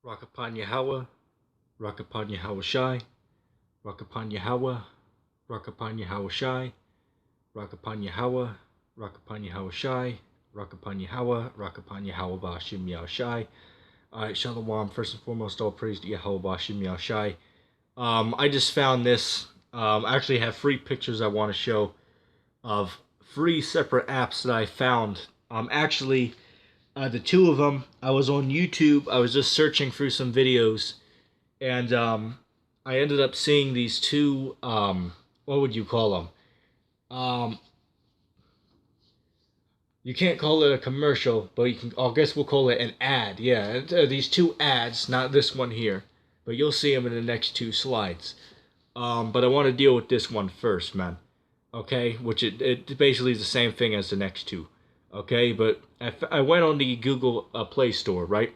Rock upon Yahweh, rock upon Yahweh Shai, rock upon Yahweh, rock upon Yahweh Shai, rock upon Yahweh, rock upon Yahweh Shai, rock upon Yahweh, rock upon Yahweh Bashim Yahweh Shai. Alright, Shalom. First and foremost, all praise to Yahweh Bashim Yahweh Shai. I just found this. I actually have 3 pictures I want to show of 3 separate apps that I found. Actually, the 2 of them, I was on YouTube. I was just searching through some videos, and I ended up seeing these 2. What would you call them? You can't call it a commercial, but you can. I guess we'll call it an ad. Yeah, these 2 ads, not this one here, but you'll see them in the next 2 slides. But I want to deal with this one first, man. Okay, which it basically is the same thing as the next 2. Okay, but I went on the Google Play Store, right?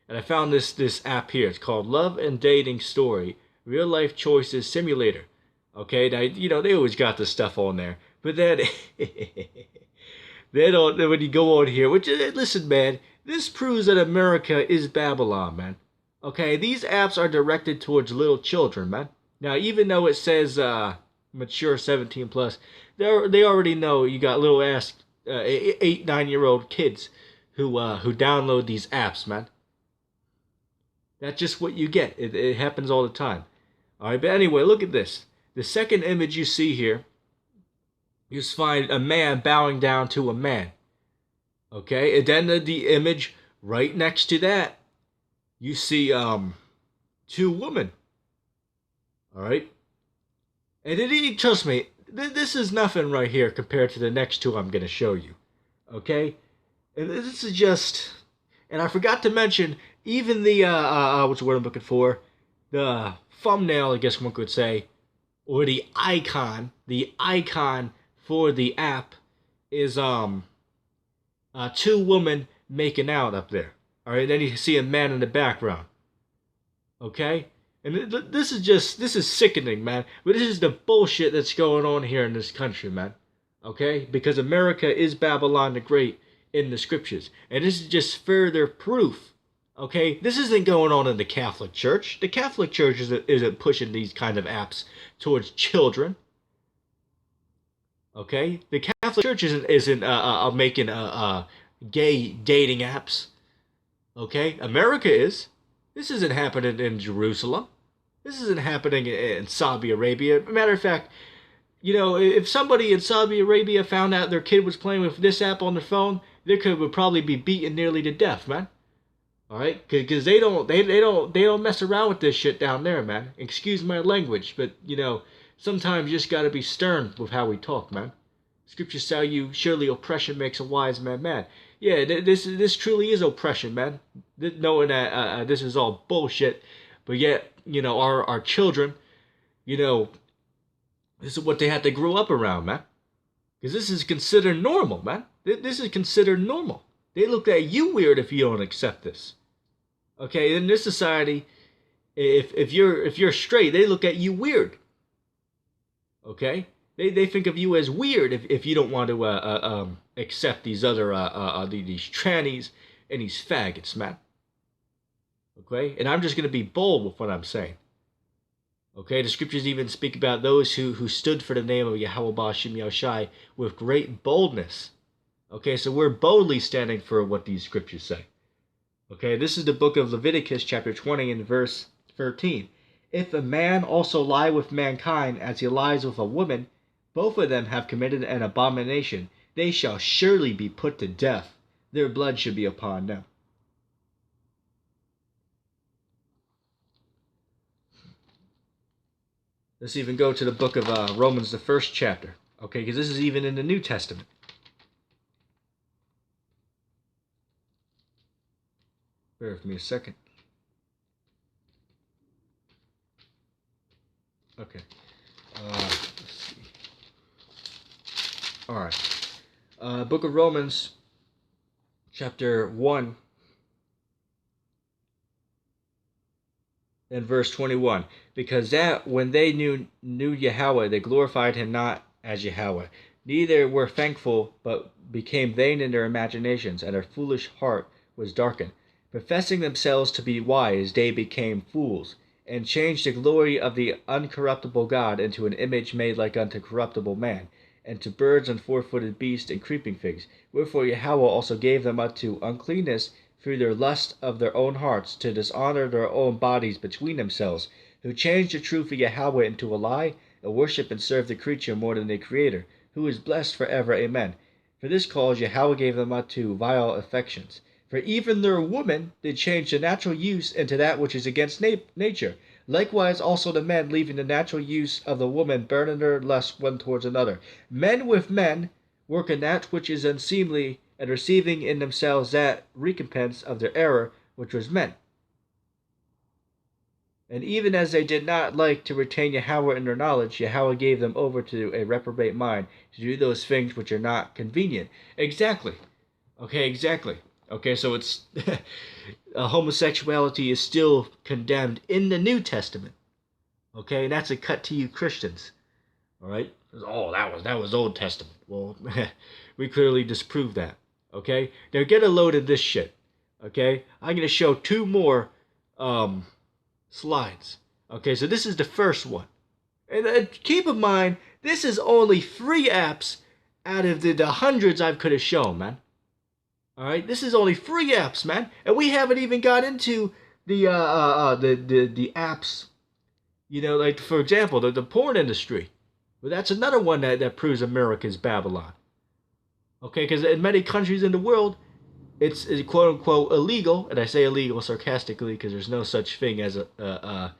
And I found this app here. It's called Love and Dating Story Real Life Choices Simulator. Okay, now they always got this stuff on there, but then they don't. When you go on here, which listen, man, this proves that America is Babylon, man. Okay, these apps are directed towards little children, man. Now, even though it says mature 17 plus, they already know you got little ass 8, 9-year-old kids who download these apps, man. That's just what you get. It happens all the time. All right, but anyway, look at this. The second image you see here, you just find a man bowing down to a man. Okay, and then the image right next to that, you see 2 women. All right, and trust me, this is nothing right here compared to the next 2 I'm going to show you. Okay, and this is just, and I forgot to mention even the what's the word I'm looking for, the thumbnail, I guess one could say, or the icon for the app is 2 women making out up there. All right, then you see a man in the background. Okay, and this is sickening, man. But this is the bullshit that's going on here in this country, man. Okay, because America is Babylon the Great in the scriptures, and this is just further proof. Okay, this isn't going on in the Catholic Church. The Catholic Church isn't pushing these kind of apps towards children. Okay, the Catholic Church isn't making gay dating apps. Okay, America is. This isn't happening in Jerusalem. This isn't happening in Saudi Arabia. Matter of fact, if somebody in Saudi Arabia found out their kid was playing with this app on their phone, their kid would probably be beaten nearly to death, man. All right, because they don't mess around with this shit down there, man. Excuse my language, but sometimes you just gotta be stern with how we talk, man. Scriptures tell you, surely oppression makes a wise man mad. Yeah, this truly is oppression, man. Knowing that this is all bullshit, but yet our children, this is what they have to grow up around, man. Because this is considered normal, man. This is considered normal. They look at you weird if you don't accept this. Okay, in this society, if you're straight, they look at you weird. Okay, they think of you as weird if you don't want to accept these other these trannies and these faggots, man. Okay, and I'm just gonna be bold with what I'm saying. Okay, the scriptures even speak about those who stood for the name of Yahweh Bashim Yahushai with great boldness. Okay, so we're boldly standing for what these scriptures say. Okay, this is the book of Leviticus, chapter 20, and verse 13. If a man also lie with mankind as he lies with a woman, both of them have committed an abomination. They shall surely be put to death. Their blood should be upon them. Let's even go to the book of Romans, the 1st chapter. Okay, because this is even in the New Testament. Bear with me a second. Okay. Let's see. All right. Book of Romans, chapter 1, and verse 21. Because that when they knew Yahweh, they glorified him not as Yahweh. Neither were thankful, but became vain in their imaginations, and their foolish heart was darkened. Professing themselves to be wise, they became fools, and changed the glory of the uncorruptible God into an image made like unto corruptible man, and to birds and four-footed beasts and creeping things. Wherefore Yahweh also gave them unto uncleanness through their lust of their own hearts, to dishonor their own bodies between themselves, who changed the truth of Yahweh into a lie, and worship and serve the creature more than the Creator, who is blessed for ever. Amen. For this cause Yahweh gave them unto vile affections. For even their women did change the natural use into that which is against nature. Likewise also the men, leaving the natural use of the woman, burning their lust one towards another. Men with men, working that which is unseemly, and receiving in themselves that recompense of their error which was meant. And even as they did not like to retain Yahweh in their knowledge, Yahweh gave them over to a reprobate mind, to do those things which are not convenient. Exactly. Okay, exactly. Okay, so it's homosexuality is still condemned in the New Testament. Okay, and that's a cut to you Christians. All right. Oh, that was Old Testament. Well, we clearly disprove that. Okay. Now get a load of this shit. Okay, I'm gonna show two more slides. Okay, so this is the first one, and keep in mind this is only 3 apps out of the hundreds I could have shown, man. All right, this is only 3 apps, man, and we haven't even got into the apps. You know, like for example, the porn industry. Well, that's another one that proves America's Babylon. Okay, because in many countries in the world, it's quote unquote illegal, and I say illegal sarcastically because there's no such thing as a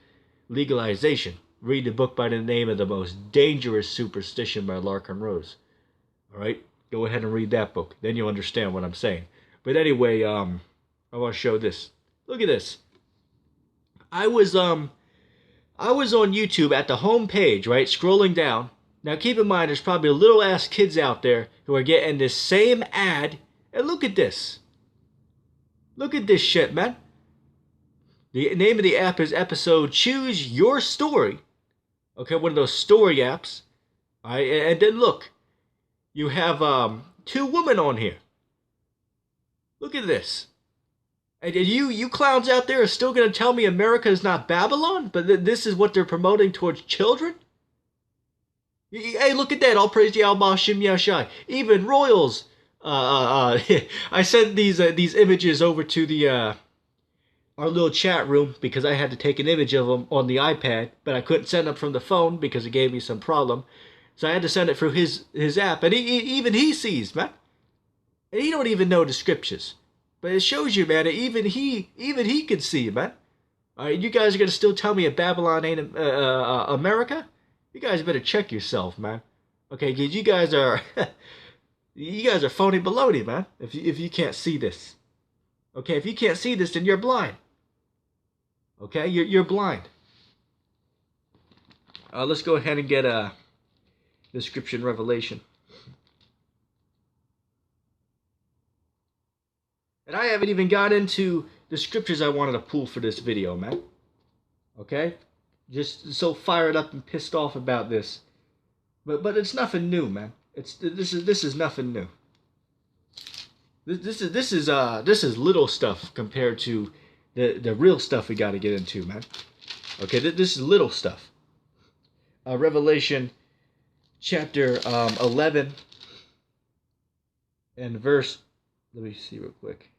legalization. Read the book by the name of The Most Dangerous Superstition by Larkin Rose. All right. Go ahead and read that book. Then you'll understand what I'm saying. But anyway, I want to show this. Look at this. I was on YouTube at the home page, right? Scrolling down. Now keep in mind, there's probably little ass kids out there who are getting this same ad. And look at this. Look at this shit, man. The name of the app is episode Choose Your Story. Okay, one of those story apps. All right, and then look. You have 2 women on here. Look at this. And you clowns out there are still going to tell me America is not Babylon? But this is what they're promoting towards children? Hey, look at that. All praise the Alba Shim Yashai. Even royals. I sent these images over to the our little chat room because I had to take an image of them on the iPad, but I couldn't send them from the phone because it gave me some problem. So I had to send it through his app, and even he sees, man. And he don't even know the scriptures, but it shows you, man. That even he can see, man. All right, you guys are gonna still tell me a Babylon ain't America? You guys better check yourself, man. Okay, cause you guys are phony baloney, man. If you can't see this, okay, if you can't see this, then you're blind. Okay, you're blind. Let's go ahead and get the scripture in Revelation. And I haven't even got into the scriptures I wanted to pull for this video, man. Okay? Just so fired up and pissed off about this. But it's nothing new, man. This is nothing new. This is little stuff compared to the real stuff we got to get into, man. Okay, this is little stuff. Revelation chapter 11 and verse, let me see real quick.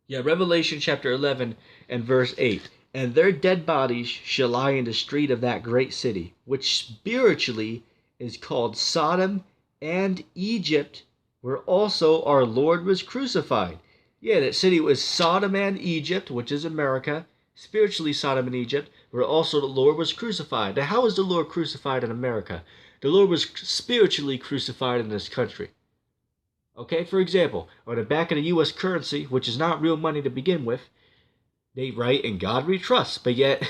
Yeah, Revelation chapter 11 and verse 8. And their dead bodies shall lie in the street of that great city, which spiritually is called Sodom and Egypt, where also our Lord was crucified. Yeah, that city was Sodom and Egypt, which is America, spiritually Sodom and Egypt, where also the Lord was crucified. Now, how was the Lord crucified in America? The Lord was spiritually crucified in this country. Okay, for example, on the back of the U.S. currency, which is not real money to begin with, they write, "In God we trust," but yet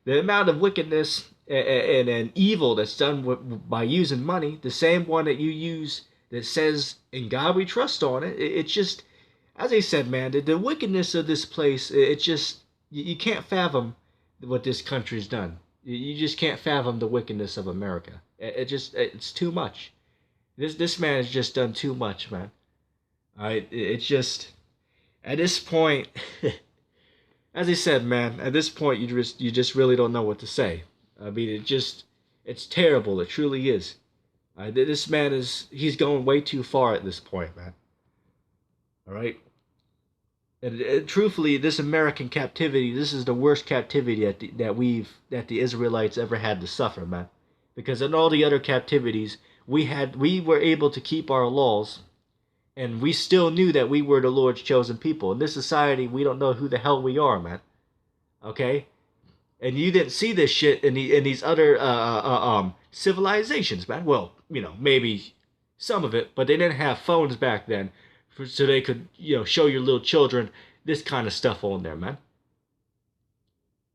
the amount of wickedness and evil that's done by using money, the same one that you use that says, "In God we trust" on it, it's just, as I said, man, the wickedness of this place, it's just, you can't fathom what this country's done. You just can't fathom the wickedness of America. It's too much. This man has just done too much, man. All right, it's just, At this point, as I said, man, at this point you just really don't know what to say. I mean, it's terrible. It truly is. This man he's going way too far at this point, man. All right. And truthfully, this American captivity, this is the worst captivity that the Israelites ever had to suffer, man. Because in all the other captivities, we were able to keep our laws, and we still knew that we were the Lord's chosen people. In this society, we don't know who the hell we are, man. Okay, and you didn't see this shit in these other civilizations, man. Well, maybe some of it, but they didn't have phones back then, so they could show your little children this kind of stuff on there, man.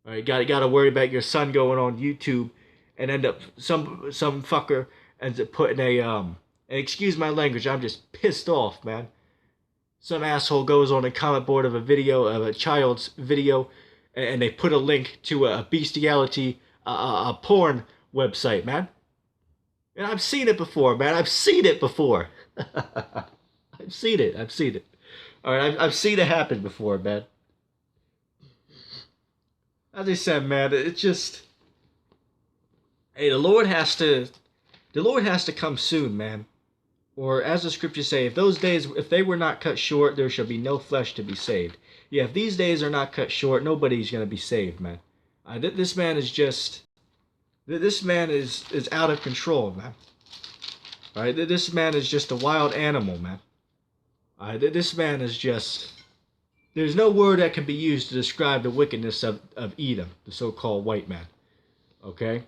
All right, got to worry about your son going on YouTube and end up some fucker ends up putting and excuse my language, I'm just pissed off, man. Some asshole goes on a comment board of a child's video, and they put a link to a bestiality, a porn website, man. And I've seen it before, man. I've seen it before. I've seen it. All right, I've seen it happen before, man. As I said, man, it's just, hey, the Lord has to come soon, man. Or as the scriptures say, if they were not cut short, there shall be no flesh to be saved. Yeah, if these days are not cut short, nobody's going to be saved, man. This man is out of control, man. All right, this man is just a wild animal, man. This man is just, there's no word that can be used to describe the wickedness of Edom, the so-called white man. Okay?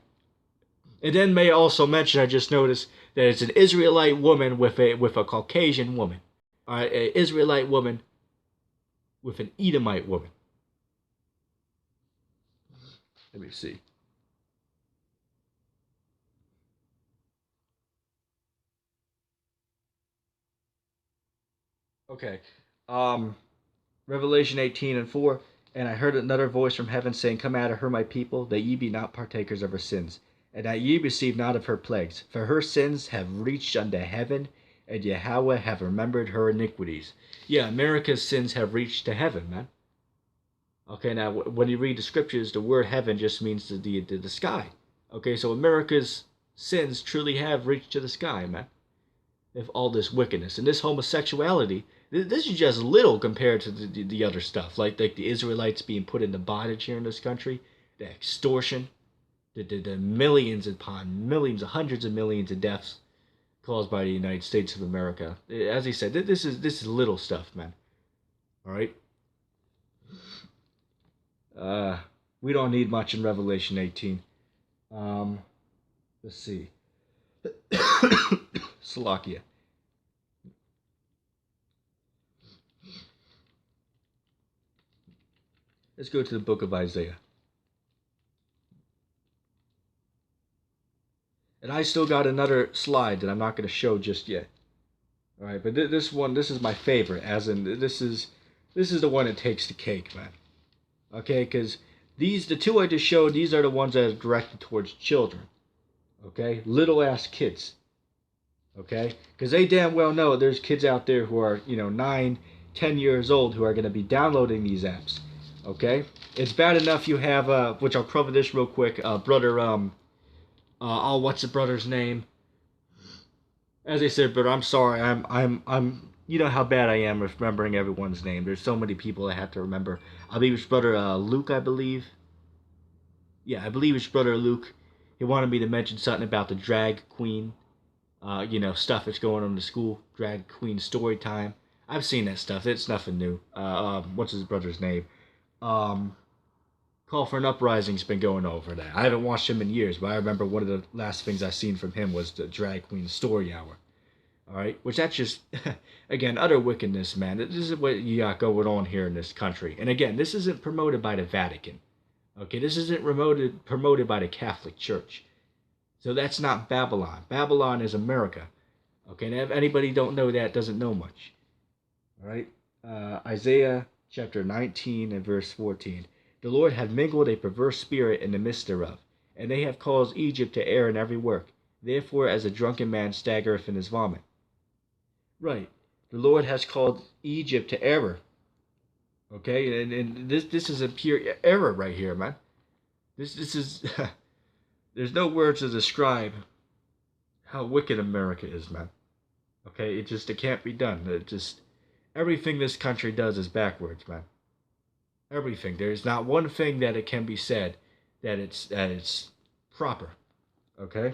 And then may I also mention, I just noticed that it's an Israelite woman with a Caucasian woman. All right, an Israelite woman with an Edomite woman. Let me see. Okay. Revelation 18:4. And I heard another voice from heaven saying, Come out of her, my people, that ye be not partakers of her sins, and that ye receive not of her plagues. For her sins have reached unto heaven, and Yahweh have remembered her iniquities. Yeah, America's sins have reached to heaven, man. Okay, now when you read the scriptures, the word heaven just means the sky. Okay, so America's sins truly have reached to the sky, man. If all this wickedness and this homosexuality, this is just little compared to the other stuff, like the Israelites being put into bondage here in this country, the extortion, the millions upon millions, hundreds of millions of deaths caused by the United States of America. As he said, this is little stuff, man. All right. We don't need much in Revelation 18. Let's see. Slovakia. Let's go to the book of Isaiah. And I still got another slide that I'm not going to show just yet. All right, but this is my favorite, as in this is the one that takes the cake, man. Okay, because the two I just showed, these are the ones that are directed towards children. Okay, little ass kids. Okay, because they damn well know there's kids out there who are 9, 10 years old who are going to be downloading these apps. Okay, it's bad enough you have which I'll cover this real quick. Brother what's the brother's name? As I said, brother, I'm sorry. I'm you know how bad I am with remembering everyone's name. There's so many people I have to remember. I believe it's brother Luke, I believe. Yeah, I believe it's brother Luke. He wanted me to mention something about the drag queen, stuff that's going on in the school. Drag queen story time. I've seen that stuff. It's nothing new. What's his brother's name? Call for an Uprising's been going over that. I haven't watched him in years, but I remember one of the last things I seen from him was the drag queen story hour. All right, which that's just, again, utter wickedness, man. This is what you got going on here in this country. And again, this isn't promoted by the Vatican. Okay, this isn't promoted by the Catholic Church. So that's not Babylon. Babylon is America. Okay, and if anybody don't know that, doesn't know much. All right, Isaiah chapter 19 and verse 14. The Lord hath mingled a perverse spirit in the midst thereof, and they have caused Egypt to err in every work. Therefore, as a drunken man staggereth in his vomit. Right. The Lord has called Egypt to error. Okay, and this is a pure error right here, man. This is there's no words to describe how wicked America is, man. Okay, it can't be done. It just everything this country does is backwards, man. Everything. There's not one thing that it can be said that it's proper. Okay?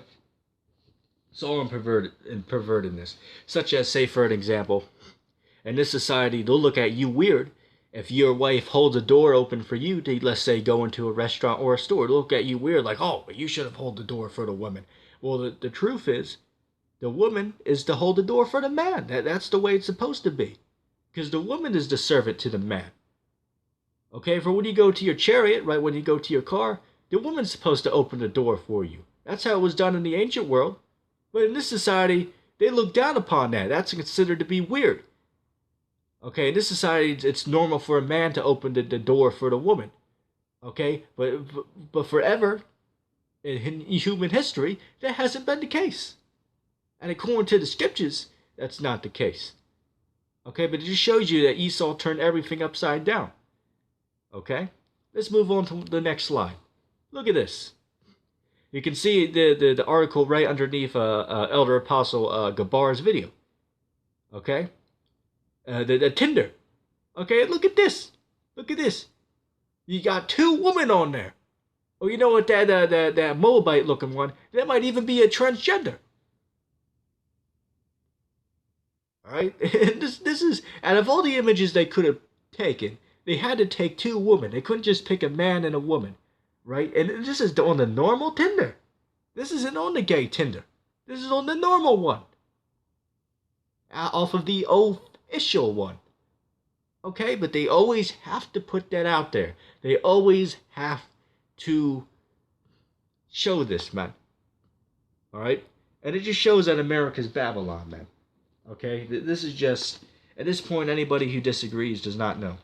It's all in pervertedness. Such as, say for an example, in this society they'll look at you weird if your wife holds a door open for you to, let's say, go into a restaurant or a store. They'll look at you weird like, oh, you should have held the door for the woman. Well, the truth is, the woman is to hold the door for the man. That's the way it's supposed to be. Because the woman is the servant to the man. Okay, for when you go to your chariot, right, when you go to your car, the woman's supposed to open the door for you. That's how it was done in the ancient world. But in this society, they look down upon that. That's considered to be weird. Okay, in this society, it's normal for a man to open the door for the woman. Okay, but forever, in human history, that hasn't been the case. And according to the scriptures, that's not the case. Okay, but it just shows you that Esau turned everything upside down. Okay, let's move on to the next slide. Look at this. You can see the article right underneath Elder Apostle Gabar's video. Okay, the Tinder. Okay, look at this. Look at this. You got two women on there. Oh, you know what? That Moabite looking one, that might even be a transgender. All right, this is out of all the images they could have taken, they had to take two women. They couldn't just pick a man and a woman, right? And this is on the normal Tinder. This isn't on the gay Tinder. This is on the normal one, off of the official one. Okay, but they always have to put that out there. They always have to show this, man. All right, and it just shows that America's Babylon, man. Okay, this is just at this point anybody who disagrees does not know.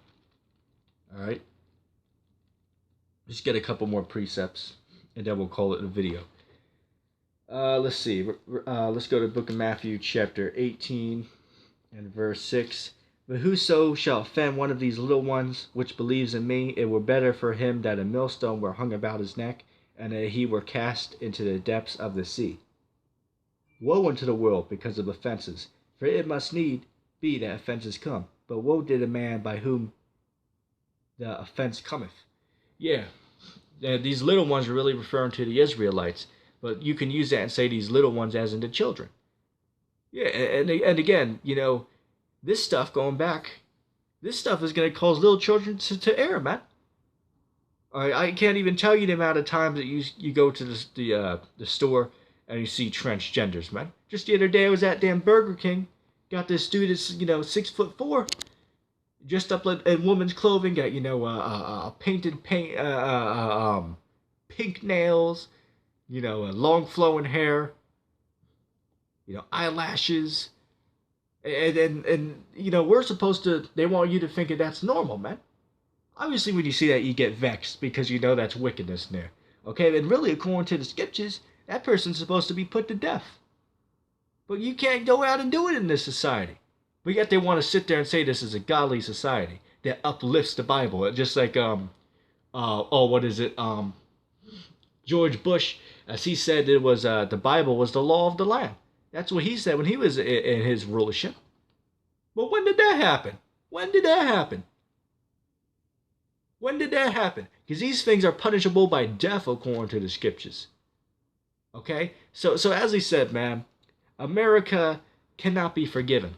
All right, just get a couple more precepts, and then we'll call it a video. Let's see. Let's go to the book of Matthew, chapter 18, and verse 6. But whoso shall offend one of these little ones which believes in me, it were better for him that a millstone were hung about his neck, and that he were cast into the depths of the sea. Woe unto the world because of offenses, for it must need be that offenses come. But woe to the man by whom the offense cometh. Yeah, these little ones are really referring to the Israelites, but you can use that and say these little ones as in the children. Yeah, and again, you know, this stuff going back, this stuff is going to cause little children to err, man. All right, I can't even tell you the amount of times that you go to the store and you see transgenders, man. Just the other day, I was at damn Burger King, got this dude that's 6'4", dressed up in woman's clothing, got painted pink nails, long flowing hair, eyelashes. And we're supposed to, they want you to think that that's normal, man. Obviously, when you see that, you get vexed because you know that's wickedness in there. Okay, and really, according to the scriptures, that person's supposed to be put to death. But you can't go out and do it in this society. But yet they want to sit there and say this is a godly society that uplifts the Bible. Just like, George Bush, as he said, it was the Bible was the law of the land. That's what he said when he was in his rulership. But when did that happen? When did that happen? When did that happen? Because these things are punishable by death according to the scriptures. Okay? So as he said, man, America cannot be forgiven.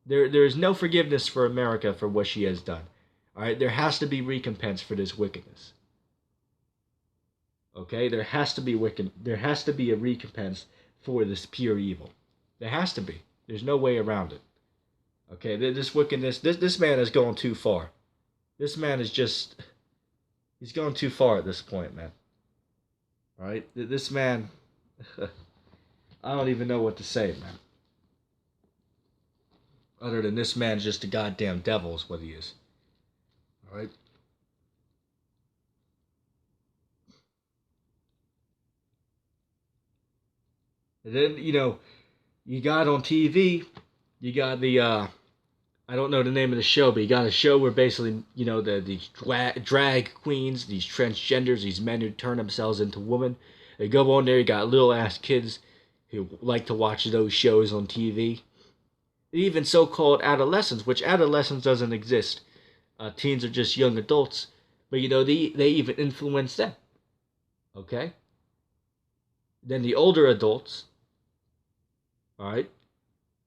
There is no forgiveness for America for what she has done. All right? There has to be recompense for this wickedness. Okay? There has to be a recompense for this pure evil. There has to be. There's no way around it. Okay? This wickedness, this man is going too far. This man is he's going too far at this point, man. All right? This man, I don't even know what to say, man. Other than this man's just a goddamn devil is what he is. All right? And then, you got on TV, you got the, I I don't know the name of the show, but you got a show where basically, these drag queens, these transgenders, these men who turn themselves into women, they go on there. You got little ass kids who like to watch those shows on TV. Even so-called adolescents, which adolescence doesn't exist. Teens are just young adults, but they even influence them. Okay. Then the older adults, all right.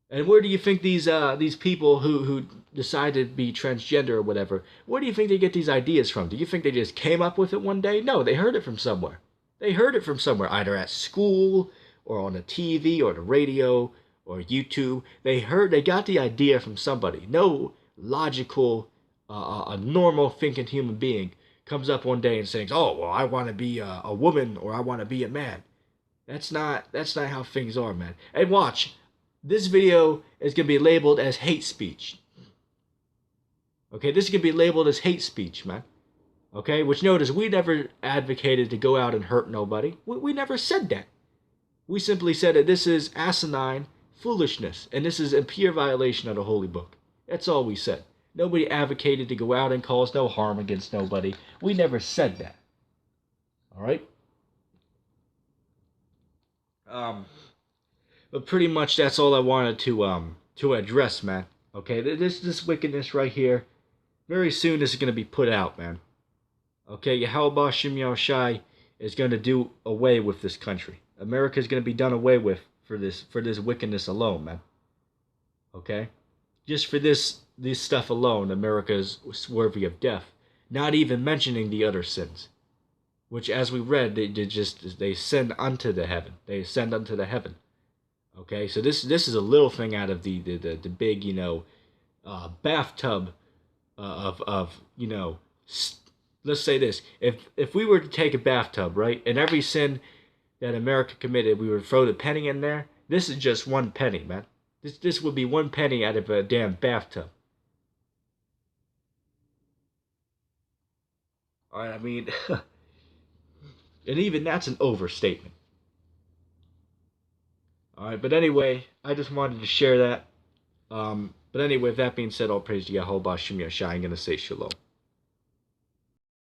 And where do you think these people who decide to be transgender or whatever, where do you think they get these ideas from? Do you think they just came up with it one day? No, they heard it from somewhere. They heard it from somewhere, either at school or on the TV or the radio or YouTube. They got the idea from somebody. No logical, a normal thinking human being comes up one day and says, "Oh, well, I want to be a woman or I want to be a man." That's not how things are, man. And watch, this video is gonna be labeled as hate speech. Okay, this is gonna be labeled as hate speech, man. Okay, which notice we never advocated to go out and hurt nobody. We never said that. We simply said that this is asinine foolishness, and this is a pure violation of the Holy Book. That's all we said. Nobody advocated to go out and cause no harm against nobody. We never said that. All right. But pretty much that's all I wanted to address, man. Okay, this wickedness right here. Very soon this is gonna be put out, man. Okay, Yahweh Shem Yahushai is gonna do away with this country. America is gonna be done away with for this wickedness alone, man. Okay, just for this stuff alone, America is worthy of death. Not even mentioning the other sins, which, as we read, they send unto the heaven. They ascend unto the heaven. Okay, so this is a little thing out of the big bathtub of let's say this: if we were to take a bathtub, right, and every sin that America committed, we would throw the penny in there. This is just one penny, man. This would be one penny out of a damn bathtub. All right, I mean, and even that's an overstatement. All right, but anyway, I just wanted to share that. But anyway, with that being said, all praise to Yahweh Shem Yashai. I'm gonna say shalom.